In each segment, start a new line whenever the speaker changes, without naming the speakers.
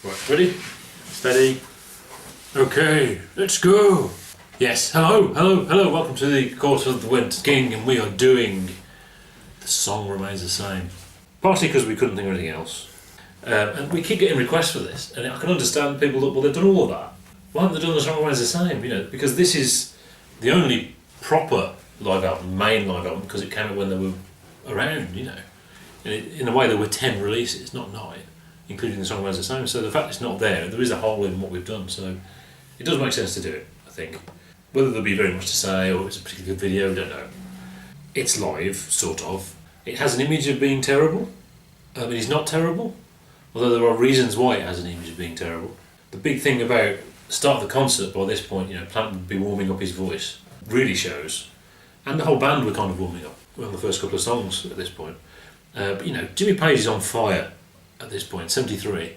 Right, ready?
Steady.
Okay, let's go. Yes, hello, welcome to the course of the Wenton King, and we are doing The Song Remains the Same. Partly because we couldn't think of anything else. And we keep getting requests for this, and I can understand people that, well, they've done all of that. Why haven't they done The Song Remains the Same? You know, because this is the only proper live album, main live album, because it came out when they were around, you know. In a way, there were 10 releases, not 9. Including The Song Remains the Same, so the fact it's not there is a hole in what we've done, so it does make sense to do it, I think. Whether there'll be very much to say or it's a particularly good video, I don't know. It's live, sort of. It has an image of being terrible. I mean, it's not terrible, although there are reasons why it has an image of being terrible. The big thing about the start of the concert, by this point, you know, Plant would be warming up his voice, really shows. And the whole band were kind of warming up on the first couple of songs at this point. But, you know, Jimmy Page is on fire at this point, 73.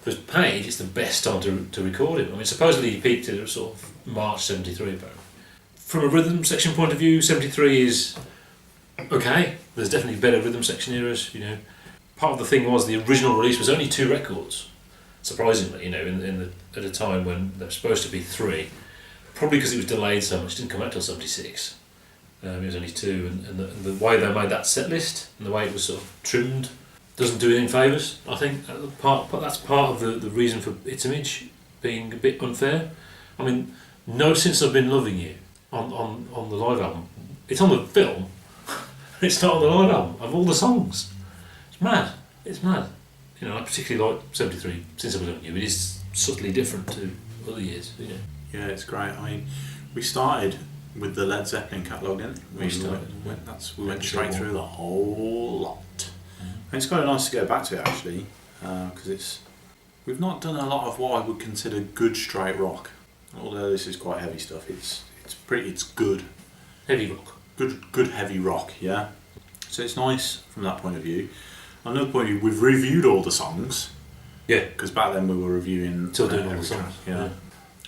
For Page, it's the best time to record him. I mean, supposedly he peaked at sort of March 73, apparently. From a rhythm section point of view, 73 is okay. There's definitely better rhythm section eras, you know. Part of the thing was the original release was only 2 records, surprisingly, you know, at a time when there were supposed to be 3. Probably because it was delayed so much, it didn't come out till 76. It was only 2, and the way they made that set list and the way it was sort of trimmed doesn't do it any favours, I think. That's part of the reason for its image being a bit unfair. I mean, No Since I've Been Loving You on the live album. It's on the film, it's not on the live album, of all the songs. It's mad. You know, I particularly like 73, Since I've Been Loving You. It is subtly different to other years, you know.
Yeah, it's great. I mean, we started with the Led Zeppelin catalogue, didn't we? We went straight through the whole lot. And it's kind of nice to go back to it, actually, because we've not done a lot of what I would consider good straight rock. Although this is quite heavy stuff, it's good.
Heavy rock.
Good heavy rock, yeah. So it's nice from that point of view. Another point of view, we've reviewed all the songs.
Yeah.
Because back then we were reviewing...
Still doing all the songs.
Yeah.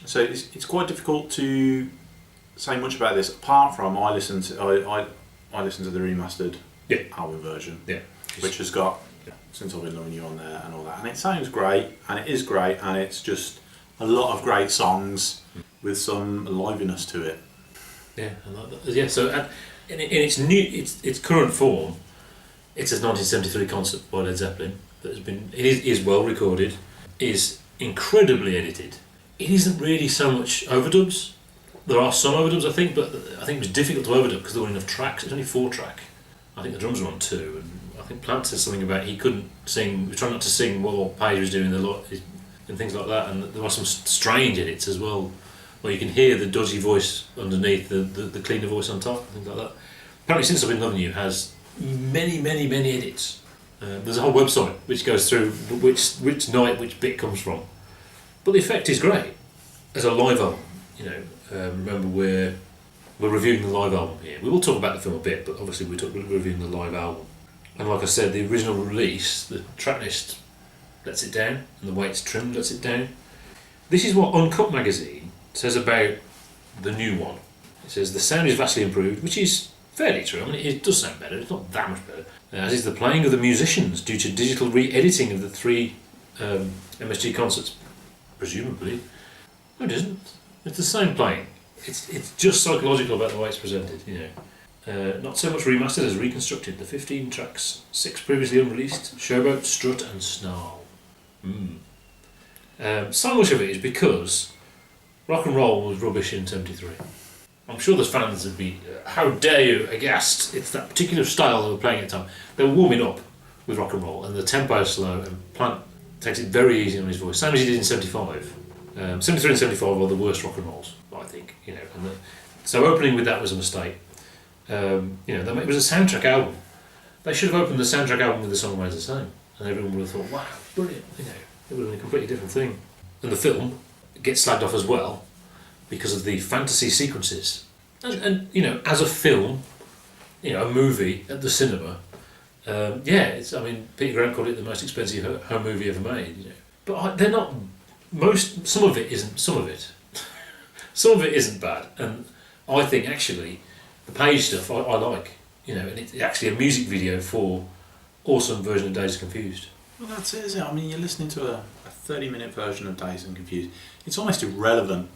So it's quite difficult to say much about this, apart from I listened to the remastered album version.
Yeah.
Which has got Since I've Been Loving You on there and all that, and it sounds great, and it is great, and it's just a lot of great songs with some liveliness to it.
Yeah, I like that. Yeah. So in its current form, it's a 1973 concert by Led Zeppelin that is well recorded, is incredibly edited. It isn't really so much overdubs. There are some overdubs, I think, but I think it was difficult to overdub because there weren't enough tracks. It's only 4 track. I think the drums were on 2, and I think Plant said something about he couldn't sing, he was trying not to sing while Page was doing the lot and things like that, and there are some strange edits as well, where you can hear the dodgy voice underneath the cleaner voice on top, and things like that. Apparently Since I've Been Loving You has many edits. There's a whole website which goes through which night which bit comes from. But the effect is great as a live album, you know. Remember we're reviewing the live album here. We will talk about the film a bit, but obviously we're reviewing the live album. And like I said, the original release, the tracklist lets it down, and the way it's trimmed lets it down. This is what Uncut magazine says about the new one. It says the sound is vastly improved, which is fairly true. I mean, it does sound better. It's not that much better. As is the playing of the musicians due to digital re-editing of the 3 MSG concerts, presumably. No, it isn't. It's the same playing. It's just psychological about the way it's presented, you know. Not so much remastered as reconstructed. The 15 tracks, 6 previously unreleased, Showboat, Strut and Snarl. So much of it is because rock and roll was rubbish in 73. I'm sure there's fans would be, how dare you, aghast. It's that particular style they were playing at the time. They were warming up with rock and roll, and the tempo is slow, and Plant takes it very easy on his voice, same as he did in 75. 73 and 75 are the worst rock and rolls, I think, you know. And so opening with that was a mistake. You know, it was a soundtrack album. They should have opened the soundtrack album with The Song Remains the Same, and everyone would have thought, wow, brilliant, you know. It would have been a completely different thing. And the film gets slagged off as well because of the fantasy sequences. And you know, as a film, you know, a movie at the cinema, it's. I mean, Peter Grant called it the most expensive home movie ever made. You know, but they're not. Some of it isn't. Some of it isn't bad, and I think actually the Page stuff I like. You know, and it's actually a music video for awesome version of Dazed and Confused.
Well, that's it, isn't it? I mean, you're listening to a 30-minute version of Dazed and Confused. It's almost irrelevant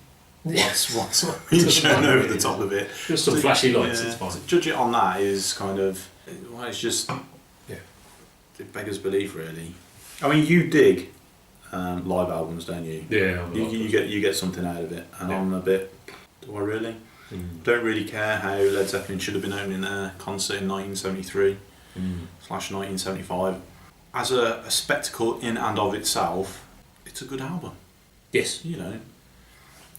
what's being
Doesn't
shown
matter,
over the
is
top
it?
of it.
Just some flashy lights, it's fine.
To judge it on that is kind of, well, it's just,
Yeah.
it beggars belief, really. I mean, you dig live albums, don't you?
Yeah,
You get something out of it, and
Yeah.
I'm a bit, do I really? Don't really care how Led Zeppelin should have been opening their concert in 1973 / 1975. As a spectacle in and of itself, it's a good album.
Yes.
You know,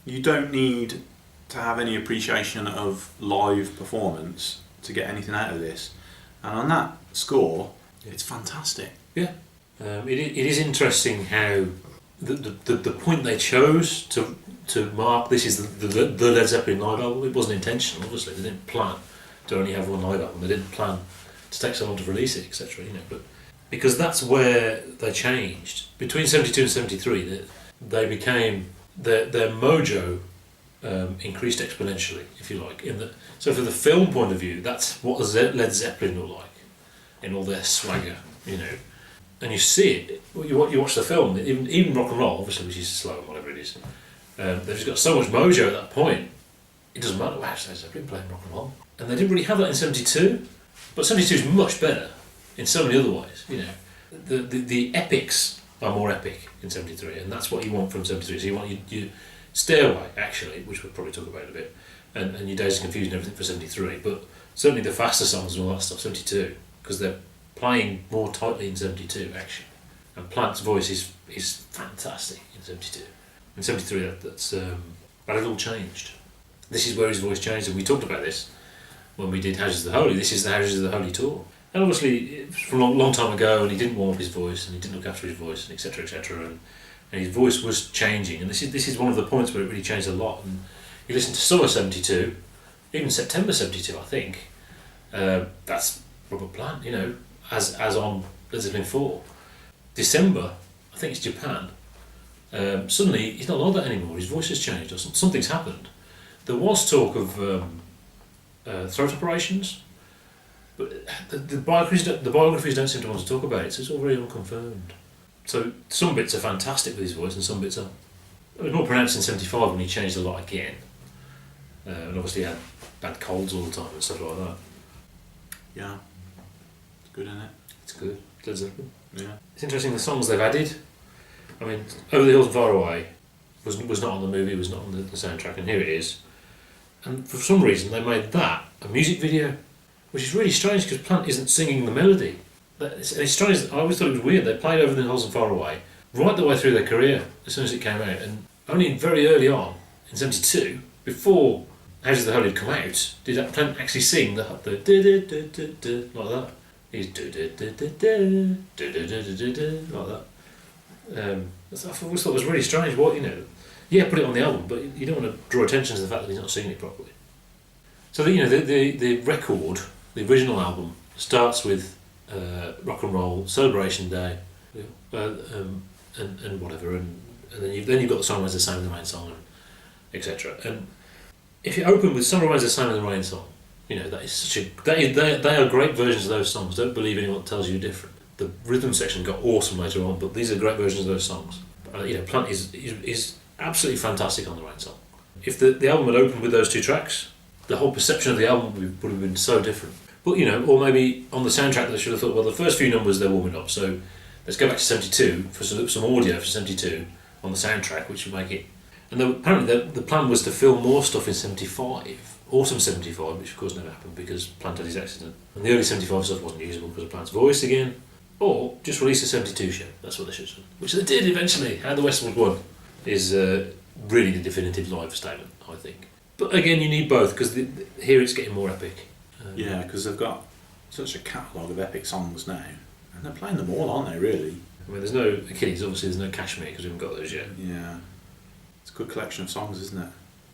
you don't need to have any appreciation of live performance to get anything out of this. And on that score, it's fantastic.
Yeah. It is interesting how the point they chose to mark this is the Led Zeppelin live album. It wasn't intentional, obviously. They didn't plan to only have one live album. They didn't plan to take so long to release it, etc. You know, but because that's where they changed between 72 and 73. They became their mojo increased exponentially, if you like. So from the film point of view, that's what Led Zeppelin looked like in all their swagger, you know. And you see it. You watch the film. Even rock and roll, obviously, which is slow and whatever it is. They've just got so much mojo at that point. It doesn't matter. Wow, Led Zeppelin playing rock and roll, and they didn't really have that in 72. But 72 is much better in so many other ways. You know, the epics are more epic in 73, and that's what you want from 73. So you want your Stairway, actually, which we'll probably talk about in a bit, and your Dazed and Confused and everything for 73. But certainly the faster songs and all that stuff, 72, because they're playing more tightly in 72 actually, and Plant's voice is fantastic in 72. In 73 that had all changed. This is where his voice changed, and we talked about this when we did Houses of the Holy. This is the Houses of the Holy tour, and obviously from a long time ago, and he didn't warm up his voice and he didn't look after his voice, and etc, and his voice was changing, and this is one of the points where it really changed a lot. And you listen to Summer 72, even September 72 I think, that's Robert Plant, you know, as on Led Zeppelin 4. December, I think it's Japan, suddenly he's not like that anymore. His voice has changed, or something's happened. There was talk of throat operations, but the biographies don't seem to want to talk about it, so it's all very unconfirmed. So some bits are fantastic with his voice, and some bits are. It was more pronounced in 75 when he changed a lot again, and obviously he had bad colds all the time and stuff like that.
Yeah. Good, isn't it?
It's good. Led Zeppelin.
Yeah.
It's interesting the songs they've added. I mean, Over the Hills and Far Away was not on the movie, was not on the soundtrack, and here it is. And for some reason they made that a music video, which is really strange because Plant isn't singing the melody. It's strange. I always thought it was weird. They played Over the Hills and Far Away right the way through their career as soon as it came out, and only very early on in 72, before Houses of the Holy had come out, did Plant actually sing the like that. He's like that. I always thought it was really strange. What, you know, yeah, put it on the album, but you don't want to draw attention to the fact that he's not singing it properly. So the record, the original album, starts with rock and roll, Celebration Day, and whatever, and then you've got the song as the same as the main song, etc. And if you open with Summer Remains the Same as the Rain song, you know, that is such a they are great versions of those songs. Don't believe anyone that tells you different. The rhythm section got awesome later on, but these are great versions of those songs. You know, Plant is absolutely fantastic on the Rain song. If the album had opened with those two tracks, the whole perception of the album would have been so different. But, you know, or maybe on the soundtrack they should have thought, well, the first few numbers they're warming up, so let's go back to 72 for some audio for 72 on the soundtrack, which would make it. And apparently the plan was to film more stuff in 75. Autumn 75, which of course never happened because Plant had his accident. And the early 75 stuff wasn't usable because of Plant's voice again. Or just release a 72 show, that's what they should have done. Which they did eventually. How the Westwood One is really the definitive live statement, I think. But again, you need both because here it's getting more epic.
Yeah, because they've got such a catalogue of epic songs now. And they're playing them all, aren't they, really?
I mean, there's no Achilles, obviously there's no Kashmir because we haven't got those yet.
Yeah. It's a good collection of songs, isn't it?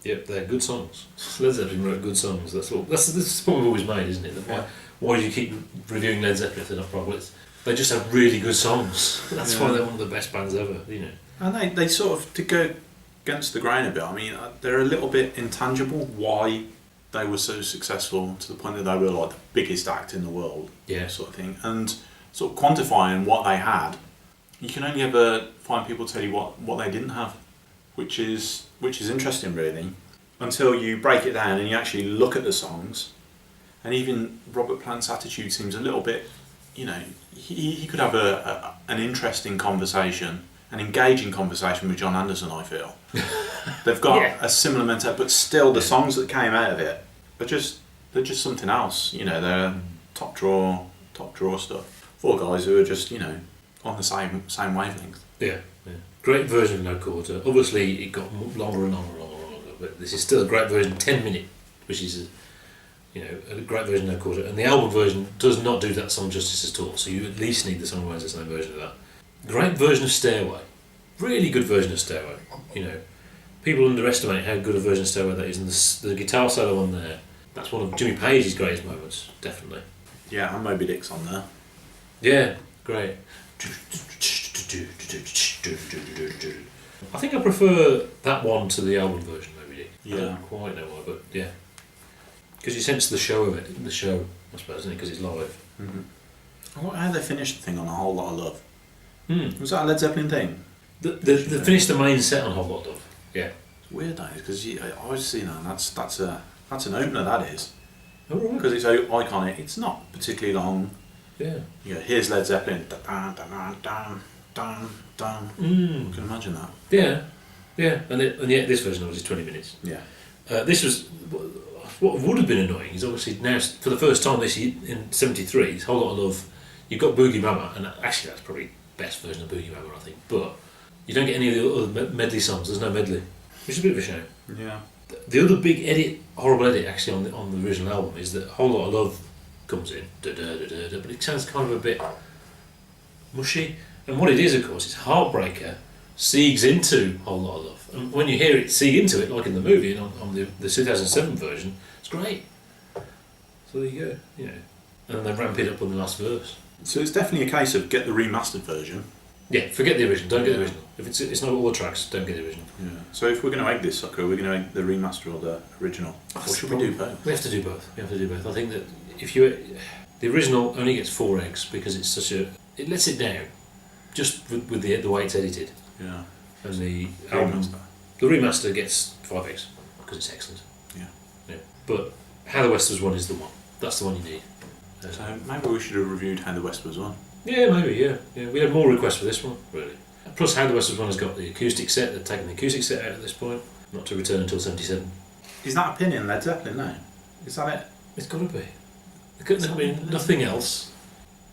Yep, they're good songs. Led Zeppelin wrote good songs. That's the point we've always made, isn't it? Why do you keep reviewing Led Zeppelin if they're not proper? They just have really good songs. That's why they're one of the best bands ever, you know. And
they sort of, to go against the grain a bit, I mean, they're a little bit intangible why they were so successful to the point that they were like the biggest act in the world,
yeah,
sort of thing. And sort of quantifying what they had you can only ever find people tell you what they didn't have, which is interesting really, until you break it down and you actually look at the songs. And even Robert Plant's attitude seems a little bit, you know, he could have an interesting conversation, an engaging conversation with John Anderson, I feel. They've got a similar mentality, but still the songs that came out of it they're just something else, you know. They're top draw stuff. 4 guys who are just, you know, on the same wavelength.
Yeah. Great version of No Quarter. Obviously it got longer and longer, but this is still a great version, 10 minute, which is a great version of No Quarter. And the album version does not do that song justice at all, so you at least need the Song Remains the Same version of that. Great version of Stairway. Really good version of Stairway. You know, people underestimate how good a version of Stairway that is, and the guitar solo on there, that's one of Jimmy Page's greatest moments, definitely.
Yeah, and Moby Dick's on there.
Yeah, great. I think I prefer that one to the album version, Moby Dick.
Yeah.
I don't quite know why, but yeah. Because you sense the show of it, I suppose, isn't it? Because it's live.
Mm-hmm. I like how they finished the thing on A Whole Lot of Love.
Mm.
Was that a Led Zeppelin thing?
They finished the main set on Whole Lot of Love. Yeah.
It's weird though, because I always see that, and that's an opener, that is.
Oh, right.
Because it's so iconic. It's not particularly long.
Yeah.
You know, here's Led Zeppelin. Dun, dun, dun, dun, dun, dun.
Mm.
You can imagine that.
Yeah. And yet this version was 20 minutes.
Yeah.
This was what would have been annoying is obviously now for the first time this year in '73, this Whole Lot of Love. You've got Boogie Mama, and actually that's probably the best version of Boogie Mama, I think. But you don't get any of the other medley songs. There's no medley, which is a bit of a shame.
Yeah.
The other big horrible edit actually on the original album is that Whole Lot of Love comes in, but it sounds kind of a bit mushy. And what it is, of course, is Heartbreaker segs into Whole Lot of Love. And when you hear it seeg into it, like in the movie and on the 2007 version, it's great. So there you go, you know. And then they ramp it up on the last verse.
So it's definitely a case of get the remastered version.
Yeah, forget the original, don't get the original. If it's not all the tracks, don't get the original.
Yeah. So if we're going to egg this sucker, we're going to egg the remaster or the original? Or should we do both?
We have to do both. I think that the original only gets 4 eggs because it's it lets it down, just with the way it's edited.
Yeah.
And the remaster gets 5 eggs because it's excellent. Yeah. But How the West Was Won is the one. That's the one you need.
So maybe we should have reviewed How the West Was Won.
Yeah, maybe. Yeah. We had more requests for this one, really. Plus, How the West Was Won has got the acoustic set. They've taken the acoustic set out at this point, not to return until '77.
Is that opinion Led Zeppelin now? Is that it?
It's got to be. There couldn't have been nothing else.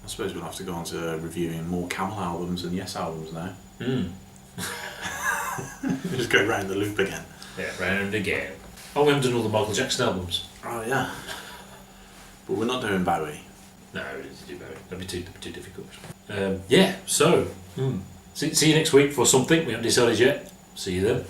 I suppose we'll have to go on to reviewing more Camel albums and Yes albums now. Just go round the loop again.
Yeah, round again. Oh, we haven't done all the Michael Jackson albums.
Oh yeah. But we're not doing Bowie.
No, we need to do Bowie. That'd be too difficult. So see you next week for something we haven't decided yet. See you then.